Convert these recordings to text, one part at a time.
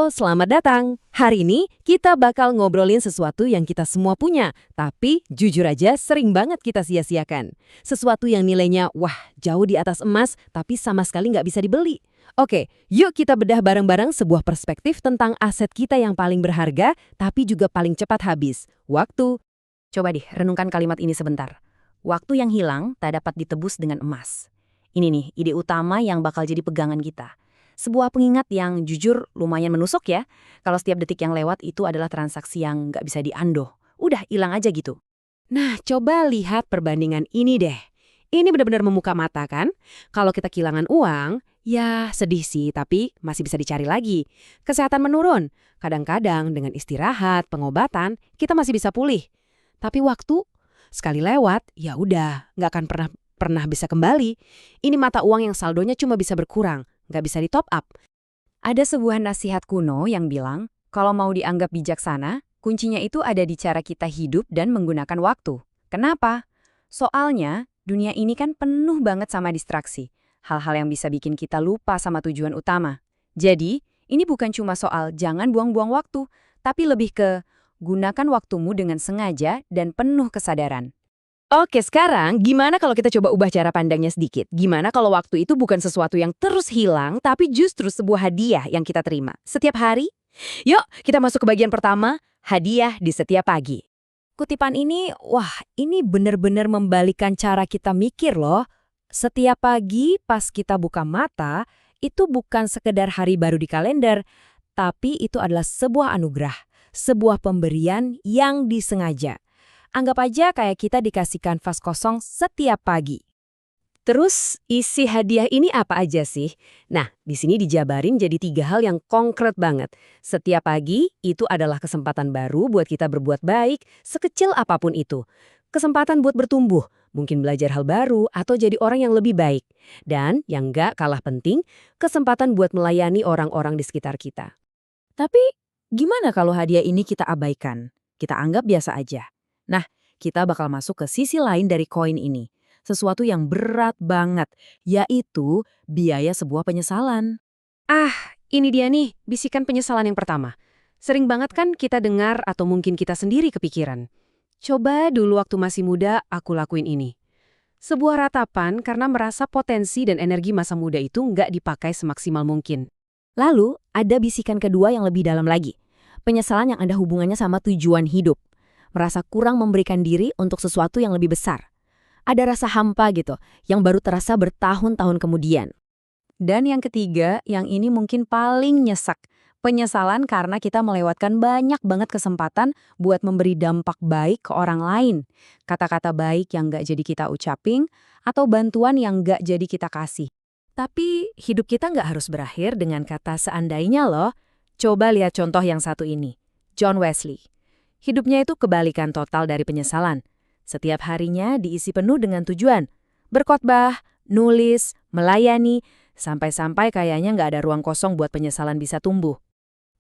Halo, selamat datang. Hari ini kita bakal ngobrolin sesuatu yang kita semua punya, tapi jujur aja sering banget kita sia-siakan. Sesuatu yang nilainya, wah, jauh di atas emas, tapi sama sekali nggak bisa dibeli. Oke, yuk kita bedah bareng-bareng sebuah perspektif tentang aset kita yang paling berharga, tapi juga paling cepat habis. Waktu. Coba deh, renungkan kalimat ini sebentar. Waktu yang hilang tak dapat ditebus dengan emas. Ini nih, ide utama yang bakal jadi pegangan kita. Sebuah pengingat yang jujur lumayan menusuk ya. Kalau setiap detik yang lewat itu adalah transaksi yang nggak bisa diandoh. Udah, hilang aja gitu. Nah, coba lihat perbandingan ini deh. Ini benar-benar membuka mata kan? Kalau kita kehilangan uang, ya sedih sih, tapi masih bisa dicari lagi. Kesehatan menurun. Kadang-kadang dengan istirahat, pengobatan, kita masih bisa pulih. Tapi waktu, sekali lewat, ya udah, nggak akan pernah bisa kembali. Ini mata uang yang saldonya cuma bisa berkurang, nggak bisa di top up. Ada sebuah nasihat kuno yang bilang, kalau mau dianggap bijaksana, kuncinya itu ada di cara kita hidup dan menggunakan waktu. Kenapa? Soalnya, dunia ini kan penuh banget sama distraksi. Hal-hal yang bisa bikin kita lupa sama tujuan utama. Jadi, ini bukan cuma soal jangan buang-buang waktu, tapi lebih ke gunakan waktumu dengan sengaja dan penuh kesadaran. Oke, sekarang gimana kalau kita coba ubah cara pandangnya sedikit? Gimana kalau waktu itu bukan sesuatu yang terus hilang, tapi justru sebuah hadiah yang kita terima setiap hari? Yuk, kita masuk ke bagian pertama, hadiah di setiap pagi. Kutipan ini, wah, ini benar-benar membalikan cara kita mikir loh. Setiap pagi pas kita buka mata, itu bukan sekedar hari baru di kalender, tapi itu adalah sebuah anugerah, sebuah pemberian yang disengaja. Anggap aja kayak kita dikasih kanvas kosong setiap pagi. Terus, isi hadiah ini apa aja sih? Nah, di sini dijabarin jadi 3 hal yang konkret banget. Setiap pagi, itu adalah kesempatan baru buat kita berbuat baik, sekecil apapun itu. Kesempatan buat bertumbuh, mungkin belajar hal baru, atau jadi orang yang lebih baik. Dan, yang nggak kalah penting, kesempatan buat melayani orang-orang di sekitar kita. Tapi, gimana kalau hadiah ini kita abaikan? Kita anggap biasa aja. Nah, kita bakal masuk ke sisi lain dari koin ini. Sesuatu yang berat banget, yaitu biaya sebuah penyesalan. Ah, ini dia nih, bisikan penyesalan yang pertama. Sering banget kan kita dengar atau mungkin kita sendiri kepikiran. Coba dulu waktu masih muda, aku lakuin ini. Sebuah ratapan karena merasa potensi dan energi masa muda itu nggak dipakai semaksimal mungkin. Lalu, ada bisikan kedua yang lebih dalam lagi. Penyesalan yang ada hubungannya sama tujuan hidup. Merasa kurang memberikan diri untuk sesuatu yang lebih besar. Ada rasa hampa gitu, yang baru terasa bertahun-tahun kemudian. Dan yang ketiga, yang ini mungkin paling nyesek. Penyesalan karena kita melewatkan banyak banget kesempatan buat memberi dampak baik ke orang lain. Kata-kata baik yang nggak jadi kita ucapin, atau bantuan yang nggak jadi kita kasih. Tapi hidup kita nggak harus berakhir dengan kata seandainya loh. Coba lihat contoh yang satu ini, John Wesley. Hidupnya itu kebalikan total dari penyesalan. Setiap harinya diisi penuh dengan tujuan. Berkhotbah, nulis, melayani, sampai-sampai kayaknya nggak ada ruang kosong buat penyesalan bisa tumbuh.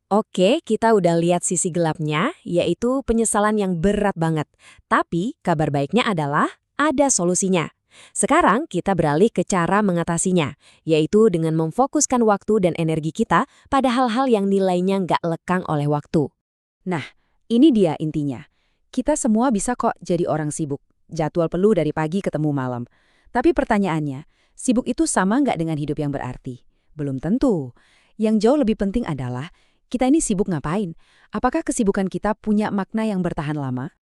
Oke, kita udah lihat sisi gelapnya, yaitu penyesalan yang berat banget. Tapi kabar baiknya adalah ada solusinya. Sekarang kita beralih ke cara mengatasinya, yaitu dengan memfokuskan waktu dan energi kita pada hal-hal yang nilainya nggak lekang oleh waktu. Nah, ini dia intinya. Kita semua bisa kok jadi orang sibuk. Jadwal penuh dari pagi ketemu malam. Tapi pertanyaannya, sibuk itu sama nggak dengan hidup yang berarti? Belum tentu. Yang jauh lebih penting adalah, kita ini sibuk ngapain? Apakah kesibukan kita punya makna yang bertahan lama?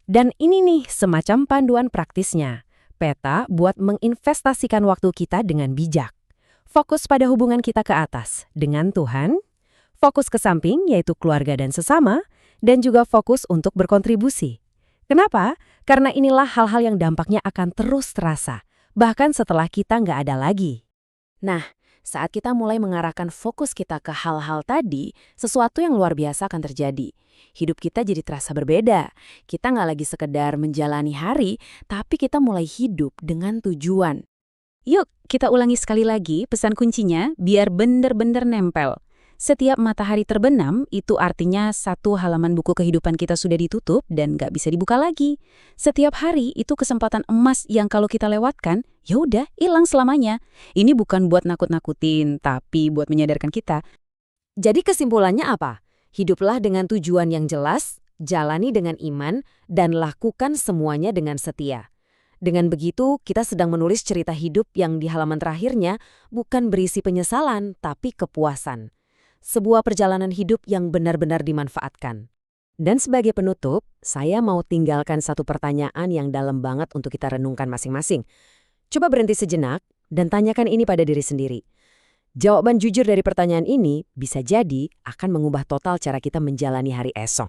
Dan ini nih semacam panduan praktisnya. Peta buat menginvestasikan waktu kita dengan bijak. Fokus pada hubungan kita ke atas dengan Tuhan. Fokus ke samping yaitu keluarga dan sesama. Dan juga fokus untuk berkontribusi. Kenapa? Karena inilah hal-hal yang dampaknya akan terus terasa, bahkan setelah kita nggak ada lagi. Nah, saat kita mulai mengarahkan fokus kita ke hal-hal tadi, sesuatu yang luar biasa akan terjadi. Hidup kita jadi terasa berbeda. Kita nggak lagi sekedar menjalani hari, tapi kita mulai hidup dengan tujuan. Yuk, kita ulangi sekali lagi pesan kuncinya biar bener-bener nempel. Setiap matahari terbenam, itu artinya satu halaman buku kehidupan kita sudah ditutup dan nggak bisa dibuka lagi. Setiap hari itu kesempatan emas yang kalau kita lewatkan, ya udah hilang selamanya. Ini bukan buat nakut-nakutin, tapi buat menyadarkan kita. Jadi kesimpulannya apa? Hiduplah dengan tujuan yang jelas, jalani dengan iman, dan lakukan semuanya dengan setia. Dengan begitu, kita sedang menulis cerita hidup yang di halaman terakhirnya bukan berisi penyesalan, tapi kepuasan. Sebuah perjalanan hidup yang benar-benar dimanfaatkan. Dan sebagai penutup, saya mau tinggalkan satu pertanyaan yang dalam banget untuk kita renungkan masing-masing. Coba berhenti sejenak dan tanyakan ini pada diri sendiri. Jawaban jujur dari pertanyaan ini bisa jadi akan mengubah total cara kita menjalani hari esok.